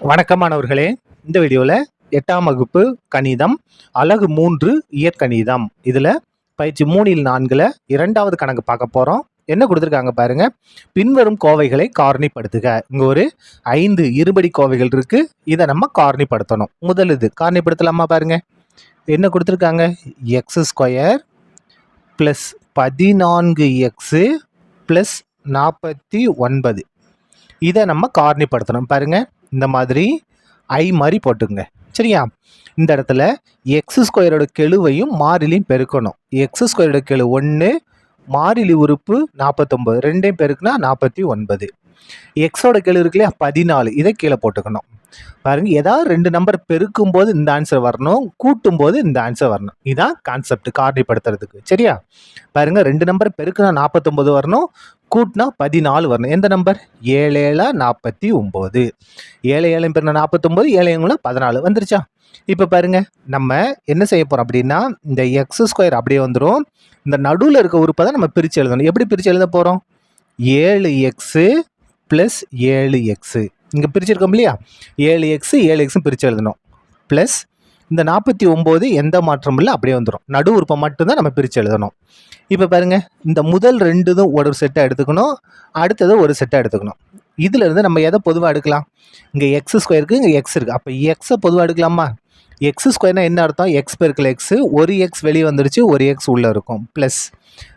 வணக்கம் மாணவர்களே. இந்த வீடியோவில் 8ஆம் வகுப்பு கணிதம் அலகு 3 இயற்கணிதம் இதில் பயிற்சி 3ல் 4ல் 2வது கணக்கு பார்க்க போகிறோம். என்ன கொடுத்துருக்காங்க பாருங்க. பின்வரும் கோவைகளை காரணிப்படுத்துக. இங்கே ஒரு 5 இருபடி கோவைகள் இருக்கு. இதை நம்ம காரணிப்படுத்தணும். முதல் இது காரணிப்படுத்தலாமா பாருங்க. என்ன கொடுத்துருக்காங்க? x² + 14x + 49 இதை நம்ம காரணிப்படுத்தணும். பாருங்க, இந்த மாதிரி ஐ மாதிரி போட்டுங்க. சரியா? இந்த இடத்துல x² கெழுவையும் மாறிலியும் பெருக்கணும். x² கெழு 1, மாறிலி உறுப்பு 49, ரெண்டையும் பெருக்குனா 49. எக்ஸோட கெழு இருக்கு இல்லையா 14, இதை கீழே போட்டுக்கணும். பாருங்க, ஏதாவது 2 நம்பர் பெருக்கும் போது இந்த ஆன்சர் வரணும், கூட்டும் போது இந்த ஆன்சர் வரணும். இதுதான் கான்செப்ட் காரணிப்படுத்துறதுக்கு. சரியா? பாருங்க, 2 நம்பர் பெருக்குனா 49 வரணும், கூட்டினா 14 வரணும். எந்த நம்பர்? 7 7 49. 7 7 பெருனா 49, 7 14 வந்துருச்சா? இப்போ பாருங்க, நம்ம என்ன செய்ய போறோம் அப்படின்னா, இந்த x² அப்படியே வந்துடும். இந்த நடுவில் இருக்க உறுப்பை தான் நம்ம பிரித்து எழுதணும். எப்படி பிரித்து எழுத போகிறோம்? 7x + 7x. இங்கே பிரிச்சிருக்கோம் இல்லையா? 7x 7x பிரித்து எழுதணும். ப்ளஸ் இந்த 49 எந்த மாற்றமும் இல்லை, அப்படியே வந்துடும். நடு உறுப்பை மட்டும்தான் நம்ம பிரித்து எழுதணும். இப்போ பாருங்க, இந்த முதல் 2 ஒரு செட்டை எடுத்துக்கணும், அடுத்தது ஒரு செட்டை எடுத்துக்கணும். இதுல இருந்து நம்ம எதை பொதுவாக எடுக்கலாம்? இங்கே x² இருக்கு, இங்கே x இருக்கு. அப்போ எக்ஸை பொதுவாக எடுக்கலாமா? x² என்ன அர்த்தம்? x பெருக்கல் x, ஒரு x வெளியே வந்துருச்சு, ஒரு x உள்ள இருக்கும். ப்ளஸ்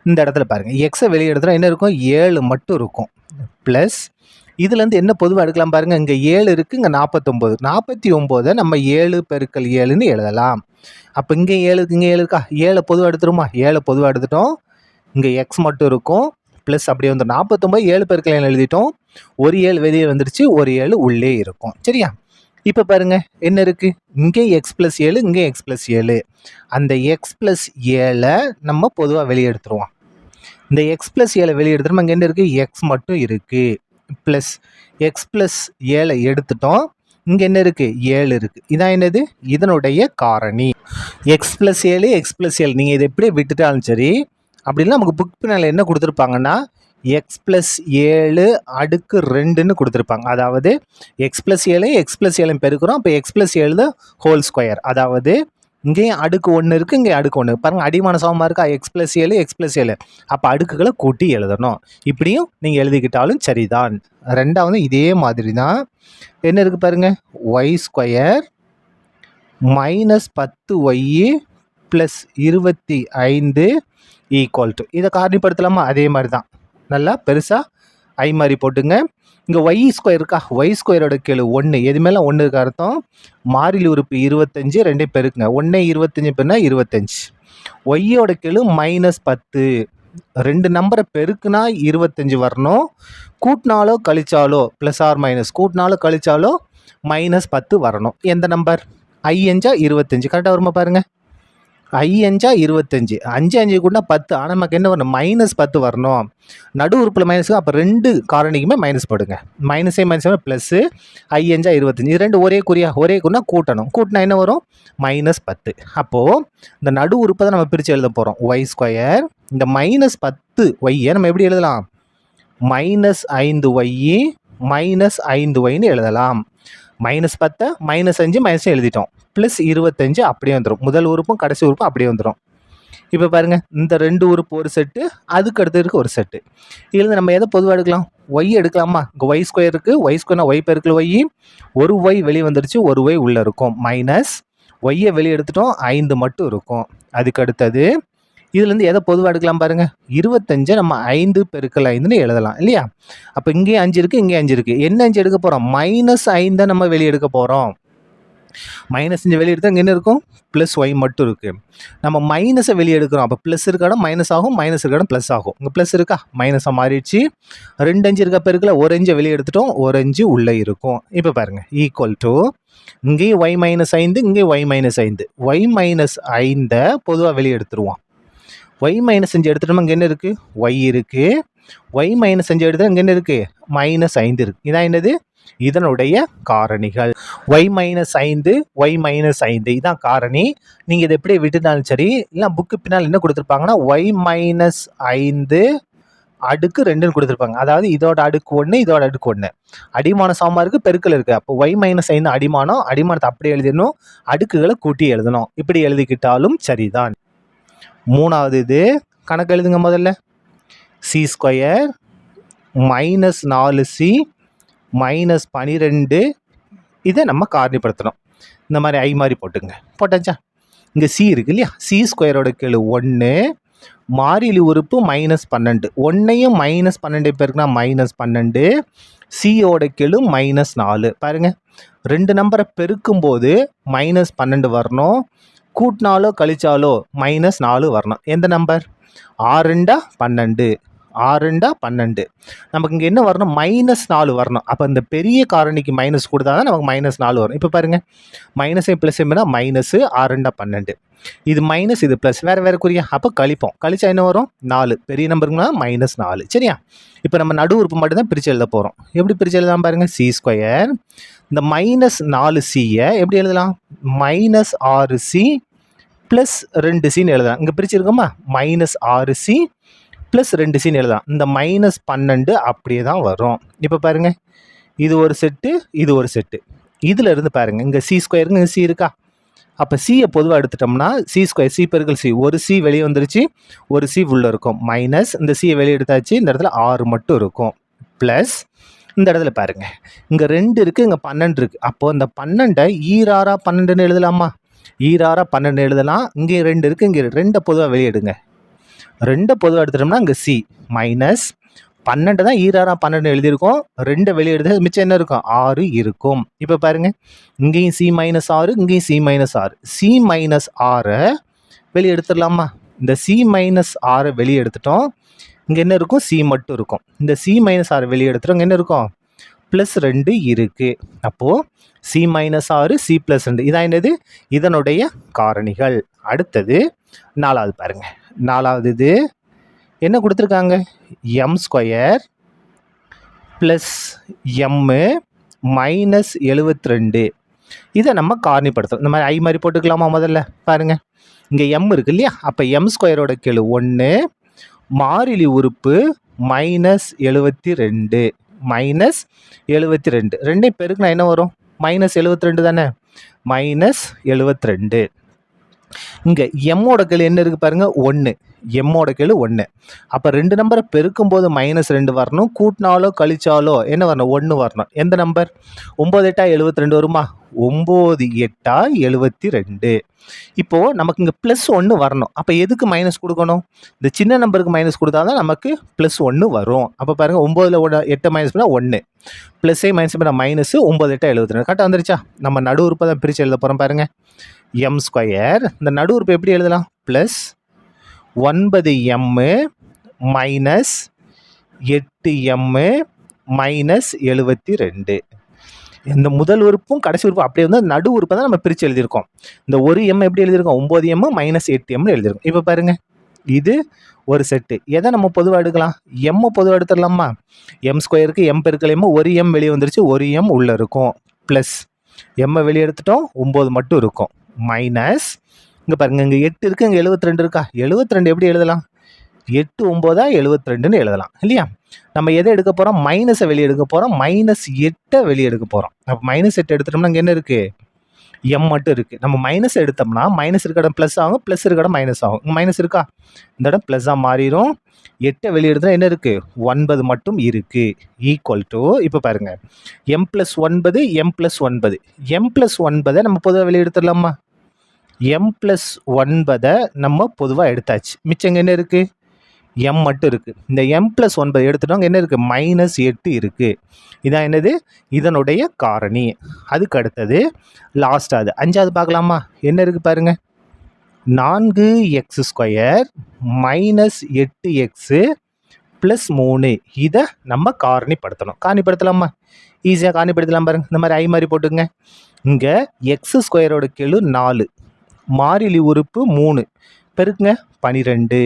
இந்த இடத்துல பாருங்க, எக்ஸை வெளியே எடுத்துனா என்ன இருக்கும்? 7 மட்டும் இருக்கும். ப்ளஸ் இதுலேருந்து என்ன பொதுவாக எடுக்கலாம் பாருங்க. இங்கே 7 இருக்குது, இங்கே 49. 49 நம்ம 7 பெருக்கல் 7ன்னு எழுதலாம். அப்போ இங்கே 7 இருக்கு, இங்கே 7 இருக்கா? 7 பொதுவாக எடுத்துருமா? 7 பொதுவாக எடுத்துட்டோம். இங்கே எக்ஸ் மட்டும் இருக்கும். ப்ளஸ் அப்படியே வந்து 49 7 பெருக்கல் 7 எழுதிட்டோம். ஒரு 7 வெளியே வந்துருச்சு, ஒரு 7 உள்ளே இருக்கும். சரியா? இப்போ பாருங்க, என்ன இருக்கு? இங்கே எக்ஸ் + 7, இங்கே எக்ஸ் + 7. அந்த எக்ஸ் + 7 நம்ம பொதுவாக வெளியே எடுத்துருவோம். இந்த எக்ஸ் + 7 வெளியே எடுத்துருமா? இங்கே என்ன இருக்குது? எக்ஸ் மட்டும் இருக்குது. ப்ளஸ் எக்ஸ் + 7 எடுத்துட்டோம். இங்கே என்ன இருக்குது? 7 இருக்குது. இதான் என்னது? இதனுடைய காரணி. எக்ஸ் + 7 எக்ஸ் + 7 நீங்கள் இதை எப்படியே விட்டுட்டாலும் சரி. அப்படின்னா நமக்கு புக் பின்னால் என்ன கொடுத்துருப்பாங்கன்னா, எக்ஸ் + 7 அடுக்கு 2ன்னு கொடுத்துருப்பாங்க. அதாவது எக்ஸ் + 7 எக்ஸ் + 7 பெருக்கிறோம். அப்போ எக்ஸ் + 7 ஹோல் ஸ்கொயர். அதாவது இங்கேயும் அடுக்கு 1 இருக்குது, இங்கே அடுக்கு 1. பாருங்க, அடிமான சமமாக இருக்கா? X + 7 X + 7. அப்போ அடுக்குகளை கூட்டி எழுதணும். இப்படியும் நீங்கள் எழுதிக்கிட்டாலும் சரிதான். ரெண்டாவது இதே மாதிரி தான் என்ன இருக்குது பாருங்க. y² -10y + 25 = இதை காரணிப்படுத்தலாமா? அதே மாதிரி தான். நல்லா பெருசாக ஐ மாதிரி போட்டுங்க. இங்கே y² இருக்கா? y² கெழு 1, எது மேலே 1 இருக்க அர்த்தம்? மாறிலி உறுப்பு 25, ரெண்டையும் பெருக்குங்க. 1 25 பெருனா 25. ஒய்யோட கெழு -10, 2 நம்பரை பெருக்குனா 25 வரணும். கூட்டினாலோ கழிச்சாலோ ப்ளஸ் ஆர் மைனஸ், கூட்டினாலோ கழிச்சாலோ -10 வரணும். எந்த நம்பர்? i × 25. கரெக்டாக வருமா பாருங்க. i × 25, 5 5 கூட்டினா 10. ஆனால் நமக்கு என்ன வரணும்? -10 வரணும். நடு உறுப்பில் மைனஸ், அப்போ 2 காரணிக்குமே மைனஸ் போடுங்க. மைனஸே மைனஸ் ப்ளஸ் i × 25. இது 2 ஒரே குறியா? ஒரே குறினா கூட்டணும். கூட்டினா என்ன வரும்? -10. அப்போது இந்த நடு உறுப்பை தான் நம்ம பிரித்து எழுத போகிறோம். y². இந்த -10y நம்ம எப்படி எழுதலாம்? -5y -5yன்னு எழுதலாம். -10 -5 மைனஸ் எழுதிட்டோம். ப்ளஸ் 25 அப்படியே வந்துடும். முதல் உறுப்பும் கடைசி உறுப்பும் அப்படியே வந்துடும். இப்போ பாருங்கள், இந்த 2 உறுப்பு ஒரு செட்டு, அதுக்கு அடுத்து இருக்க ஒரு செட்டு. இதில் நம்ம எதை பொதுவாக எடுக்கலாம்? ஒய் எடுக்கலாமா? இங்கே y² இருக்குது. y² y பெருக்கல் y, ஒரு y வெளியே வந்துருச்சு, ஒரு y உள்ளே இருக்கும். மைனஸ் ஒய்யை வெளியே எடுத்துட்டோம், 5 மட்டும் இருக்கும். அதுக்கு அடுத்தது இதுலேருந்து எதை பொதுவாக எடுக்கலாம் பாருங்கள். 25 நம்ம 5 பெருக்கல் 5ன்னு எழுதலாம் இல்லையா? அப்போ இங்கேயும் 5 இருக்குது, இங்கே 5 இருக்குது. என்ன 5 எடுக்க போகிறோம்? -5 நம்ம வெளியே எடுக்க போகிறோம். -5 வெளியே எடுத்தால் இங்கே என்ன இருக்கும்? ப்ளஸ் ஒய் மட்டும் இருக்குது. நம்ம மைனஸை வெளியே எடுக்கிறோம். அப்போ ப்ளஸ் இருக்க இடம் மைனஸ் ஆகும், மைனஸ் இருக்க இடம் ப்ளஸ் ஆகும். இங்கே ப்ளஸ் இருக்கா? மைனஸாக மாறிடுச்சு. 2 5 இருக்க பெருக்கில் ஒரு 5 வெளியே எடுத்துட்டோம், ஒரு 5 உள்ளே இருக்கும். இப்போ பாருங்கள், = இங்கேயும் y - 5, இங்கேயும் y - 5. y - 5 பொதுவாக வெளியே எடுத்துருவோம். y - 5 எடுத்துட்டோம். இங்கே என்ன இருக்குது? y இருக்குது. y - 5 எடுத்தால் இங்கே என்ன இருக்குது? -5 இருக்குது. இதான் என்னது? இதனுடைய காரணிகள். y - 5 y - 5 இதான் காரணி. நீங்கள் இதை எப்படி விட்டுனாலும் சரி. இல்லை புக்கு பின்னால் என்ன கொடுத்துருப்பாங்கன்னா y - 5 அடுக்கு 2ன்னு கொடுத்துருப்பாங்க. அதாவது இதோட அடுக்கு 1, இதோட அடுக்கு 1. அடிமான சமமா இருக்கு, பெருக்கல் இருக்கு. அப்போ y மைனஸ் 5 அடிமானம், அடிமானத்தை அப்படியே எழுதிடணும், அடுக்குகளை கூட்டி எழுதணும். இப்படி எழுதிக்கிட்டாலும் சரிதான். மூணாவது இது கணக்கு எழுதுங்க முதல்ல. C square minus 4c minus 12, இதை நம்ம காரணிப்படுத்தணும். இந்த மாதிரி ஐ மாதிரி போட்டுங்க. போட்டாச்சா? இங்கே சி இருக்கு இல்லையா, சி ஸ்கொயரோட கீழே 1, மாறிலி உறுப்பு மைனஸ் 12, 1ஐயும் மைனஸ் 12 பேருக்குனா மைனஸ் 12, சியோட கீழே மைனஸ் 4. பாருங்க, 2 நம்பரை பெருக்கும் போது மைனஸ் 12 வரணும், கூட்டினாலோ கழிச்சாலோ மைனஸ் 4 வரணும். எந்த நம்பர்? 6 12, 6 12. நமக்கு இங்கே என்ன வரணும்? மைனஸ் 4 வரணும். அப்போ இந்த பெரிய காரணிக்கு மைனஸ் கொடுத்தா தான் நமக்கு மைனஸ் 4 வரும். இப்போ பாருங்க, மைனஸையும் ப்ளஸ் எப்படின்னா மைனஸ் 6 12. இது மைனஸ், இது ப்ளஸ், வேறு வேறு குறியா. அப்போ கழிப்போம், கழிச்சா என்ன வரும்? 4. பெரிய நம்பருக்குனா மைனஸ் 4. சரியா? இப்போ நம்ம நடு உறுப்பு மட்டும் தான் பிரித்து எழுத போகிறோம். எப்படி பிரித்து எழுதலாம் பாருங்கள். சி ஸ்கொயர் இந்த மைனஸ் 4cயை எப்படி எழுதலாம்? மைனஸ் 6c ப்ளஸ் 2cன்னு எழுதலாம். இங்கே பிரிச்சுருக்கோமா? மைனஸ் 6c ப்ளஸ் 2cன்னு எழுதலாம். இந்த மைனஸ் 12 அப்படியே தான் வரும். இப்போ பாருங்க, இது ஒரு செட்டு, இது ஒரு செட்டு. இதில் இருந்து பாருங்க, இங்கே சி ஸ்கொயருங்க, சி இருக்கா? அப்போ சியை பொதுவாக எடுத்துட்டோம்னா சி ஸ்கொயர், சி பெருக்கல் சி, ஒரு சி வெளியே வந்துருச்சு, ஒரு சி உள்ள இருக்கும், மைனஸ் இந்த சியை வெளியே எடுத்தாச்சு, இந்த இடத்துல 6 மட்டும் இருக்கும், ப்ளஸ் இந்த இடத்துல பாருங்க, இங்கே 2 இருக்குது, இங்கே 12 இருக்குது. அப்போது இந்த 12ஐ ஈராறா 12ன்னு எழுதலாமா? ஈராறா 12 எழுதலாம். இங்கே 2 இருக்குது, இங்கே 2 பொதுவாக வெளியே எடுங்க. 2 பொதுவாக எடுத்துட்டோம்னா இங்கே சி மைனஸ் 12 தான் ஈராறா 12 எழுதியிருக்கோம், 2 வெளியே எடுத்து மிச்சம் என்ன இருக்கும்? 6 இருக்கும். இப்போ பாருங்க, இங்கேயும் சி மைனஸ் 6, இங்கேயும் சி மைனஸ் 6. சி மைனஸ் 6 வெளியே எடுத்துடலாமா? இந்த சி மைனஸ் 6 வெளியே எடுத்துட்டோம், இங்கே என்ன இருக்கும்? சி மட்டும் இருக்கும். இந்த சி மைனஸ் 6 வெளியே எடுத்துட்டோம், இங்கே என்ன இருக்கும்? ப்ளஸ் 2 இருக்குது. அப்போது சி மைனஸ் 6 சி ப்ளஸ் 2, இதான் என்னது? இதனுடைய காரணிகள். அடுத்தது 4வது பாருங்க. 4வது இது என்ன கொடுத்துருக்காங்க? M square plus M minus 72, இதை நம்ம காரணிப்படுத்தணும். இந்த மாதிரி ஐ மாதிரி போட்டுக்கலாமா? முதல்ல பாருங்கள், இங்கே எம் இருக்கு இல்லையா? அப்போ எம் ஸ்கொயரோட கீழே 1, மாறிலி உறுப்பு மைனஸ் 72, மைனஸ் 72, 2 பெருக்குனா என்ன வரும்? மைனஸ் 72 தானே, மைனஸ் 72. இங்கே எம்மோட கீழே என்ன இருக்குது பாருங்கள்? 1, எம்மோட கீழே 1. அப்போ 2 நம்பரை பெருக்கும் போது மைனஸ் 2 வரணும், கூட்டினாலோ கழிச்சாலோ என்ன வரணும்? 1 வரணும். எந்த நம்பர்? 9 8 72 வருமா? 9 8 72. இப்போது நமக்கு இங்கே ப்ளஸ் 1 வரணும். அப்போ எதுக்கு மைனஸ் கொடுக்கணும்? இந்த சின்ன நம்பருக்கு மைனஸ் கொடுத்தா தான் நமக்கு ப்ளஸ் 1 வரும். அப்போ பாருங்கள், 9ல் 8 மைனஸ் பண்ணால் 1, ப்ளஸ்ஸே மைனஸ் பண்ணால் மைனஸ், 9 8 72. கரெக்டாக வந்துருச்சா? நம்ம நடு உறுப்பை தான் பிரித்து எழுத போகிறோம். பாருங்கள், எம் ஸ்கொயர் இந்த நடு உறுப்பு எப்படி எழுதலாம்? Plus 9m minus 8m minus 72. இந்த முதல் உறுப்பும் கடைசி உறுப்பும் அப்படியே வந்து நடு உறுப்பை தான் நம்ம பிரித்து எழுதியிருக்கோம். இந்த ஒரு எம் எப்படி எழுதியிருக்கோம்? 9m மைனஸ் 8m எழுதியிருக்கோம். இப்போ பாருங்கள், இது ஒரு செட்டு. எதை நம்ம பொதுவாக எடுக்கலாம்? எம்மை பொதுவாக எடுத்துடலாமா? எம் ஸ்கொயருக்கு எம் பெருக்கல் எம், ஒரு எம் வெளியே வந்துருச்சு, ஒரு எம் உள்ளே இருக்கும், ப்ளஸ் எம்மை வெளியே எடுத்துட்டோம், 9 மட்டும் இருக்கும், மைனஸ் இங்கே பாருங்கள், இங்கே 8 இருக்குது, இங்கே 72 இருக்கா? 72 எப்படி எழுதலாம்? 8 9 72ன்னு எழுதலாம் இல்லையா? நம்ம எதை எடுக்க போகிறோம்? மைனஸை வெளியே எடுக்க போகிறோம், மைனஸ் 8 வெளியே எடுக்க போகிறோம். அப்போ மைனஸ் 8 எடுத்துட்டோம்னா இங்கே என்ன இருக்குது? எம் மட்டும் இருக்குது. நம்ம மைனஸ் எடுத்தோம்னா மைனஸ் இருக்க இடம் ப்ளஸ் ஆகும், ப்ளஸ் இருக்க இடம் மைனஸ் ஆகும். இங்கே மைனஸ் இருக்கா? இந்த இடம் ப்ளஸ்ஸாக மாறிடும். 8 வெளியே எடுத்தால் என்ன இருக்குது? 9 மட்டும் இருக்குது. ஈக்குவல் டு, இப்போ பாருங்கள், M plus 9 M plus 9, M plus 9 நம்ம பொதுவாக வெளியே எடுத்துடலாமா? எம் ப்ளஸ் 9 நம்ம பொதுவாக எடுத்தாச்சு, மிச்சம் என்ன இருக்குது? எம் மட்டும் இருக்குது. இந்த எம் ப்ளஸ் 9 எடுத்துட்டோம், என்ன இருக்குது? மைனஸ் 8 இருக்குது. இதான் என்னது? இதனுடைய காரணி. அதுக்கு அடுத்தது லாஸ்ட், அது 5வது பார்க்கலாமா? என்ன இருக்குது பாருங்கள், 4x square minus 8x plus 3, இதை நம்ம காரணிப்படுத்தணும். காரணிப்படுத்தலாமா? ஈஸியாக காரணிப்படுத்தலாம் பாருங்கள். இந்த மாதிரி ஐ மாதிரி போட்டுங்க. இங்கே எக்ஸ் ஸ்கொயரோட கீழே 4, மாறிலி உறுப்பு 3, பெருக்குங்க 12,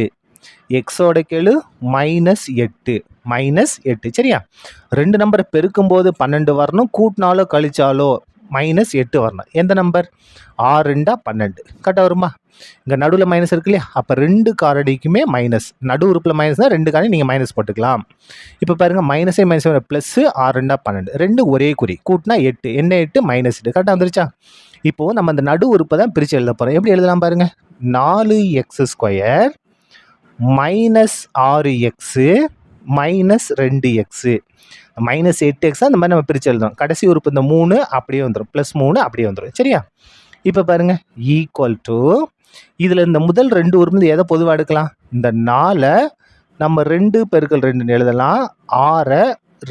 எக்ஸோட கீழே மைனஸ் 8, மைனஸ் 8. சரியா? 2 நம்பரை பெருக்கும் போது 12 வரணும், கூட்டினாலோ கழிச்சாலோ -8 வரணும். எந்த நம்பர்? 6 2 12. கரெக்டாக வருமா? இங்கே நடுவில் மைனஸ் இருக்கு இல்லையா? அப்போ 2 காரணிக்குமே மைனஸ். நடு உறுப்பில் மைனஸ்னால் 2 காரணி நீங்கள் மைனஸ் போட்டுக்கலாம். இப்போ பாருங்கள், மைனஸே மைனஸ் ப்ளஸ்ஸு 6 2 12. 2 ஒரே குறி, கூட்டினா 8. என்ன 8? -8. கரெக்டாக வந்துருச்சா? இப்போது நம்ம அந்த நடு உறுப்பை தான் பிரித்து எழுத போகிறோம். எப்படி எழுதலாம் பாருங்கள். 4x² -6x -2x -8x அந்த மாதிரி நம்ம பிரித்து எழுதணும். கடைசி உறுப்பு இந்த 3 அப்படியே வந்துடும். +3 அப்படியே வந்துடும். சரியா? இப்போ பாருங்க, ஈக்குவல் டு இதில் இந்த முதல் 2 உறுப்பு எதை பொதுவாக எடுக்கலாம்? இந்த 4 நம்ம 2 பெருக்கல் 2ன்னு எழுதலாம். 6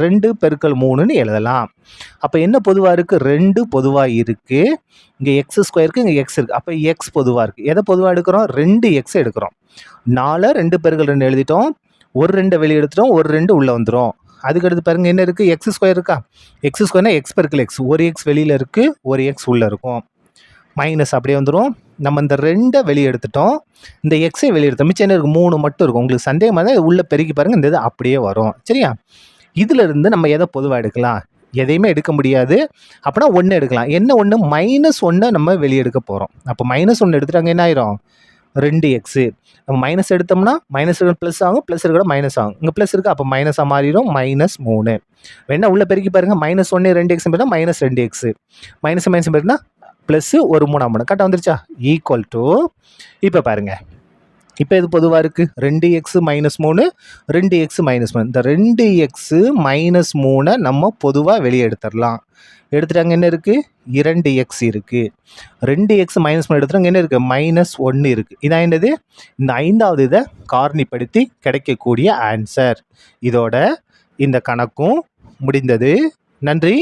2 பெருக்கல் 3ன்னு எழுதலாம். அப்போ என்ன பொதுவாக இருக்குது? 2 பொதுவாக இருக்குது. இங்கே x², இங்கே x இருக்குது. அப்போ x பொதுவாக இருக்குது. எதை பொதுவாக எடுக்கிறோம்? 2x எடுக்கிறோம். 4 2 பெருக்கல் 2 எழுதிட்டோம். ஒரு 2 வெளியே எடுத்துட்டோம். ஒரு 2 உள்ளே வந்துடும். அதுக்கடுத்து பாருங்கள், என்ன இருக்குது? x² இருக்கா? x²னா x பெருக்கல் x. ஒரு x வெளியில் இருக்குது, ஒரு x உள்ளே இருக்கும். மைனஸ் அப்படியே வந்துடும். நம்ம இந்த 2 வெளியே எடுத்துட்டோம். இந்த எக்ஸை வெளியே எடுத்தோம். மிச்சம் என்ன இருக்குது? 3 மட்டும் இருக்கும். உங்களுக்கு சந்தேகமாக தான் உள்ளே பெருக்கி பாருங்கள், இந்த இது அப்படியே வரும். சரியா? இதிலிருந்து நம்ம எதை பொதுவாக எடுக்கலாம்? எதையுமே எடுக்க முடியாது. அப்படின்னா 1 எடுக்கலாம். என்ன 1? -1 நம்ம வெளியே எடுக்க போகிறோம். அப்போ -1 எடுத்துட்டாங்க, என்ன ஆயிரும்? 2x. நம்ம மைனஸ் எடுத்தோம்னா மைனஸ் இருக்கிற ப்ளஸ் ஆகும், ப்ளஸ் இருக்கிற மைனஸ் ஆகும். இங்கே ப்ளஸ் இருக்குது, அப்போ மைனஸாக மாறிடும். -3. வேணா உள்ளே பெருக்கி பாருங்கள். -1 2x போயிட்டா -2x. மைனஸ் மைனஸ் போயிட்டுனா ப்ளஸ்ஸு ஒரு 3 கரெக்டாக வந்துருச்சா? ஈக்குவல் டு இப்போ பாருங்கள், இப்போ இது பொதுவாக இருக்குது. 2x -3 2x -3. இந்த 2x -3 நம்ம பொதுவாக வெளியே எடுத்துடலாம். எடுத்துட்டாங்க, என்ன இருக்குது? 2x இருக்குது. 2x -3 எடுத்துட்டாங்க, என்ன இருக்குது? -1 இருக்குது. இதான் என்னது? இந்த 5வது இதை காரணிப்படுத்தி கிடைக்கக்கூடிய ஆன்சர். இதோட இந்த கணக்கும் முடிந்தது. நன்றி.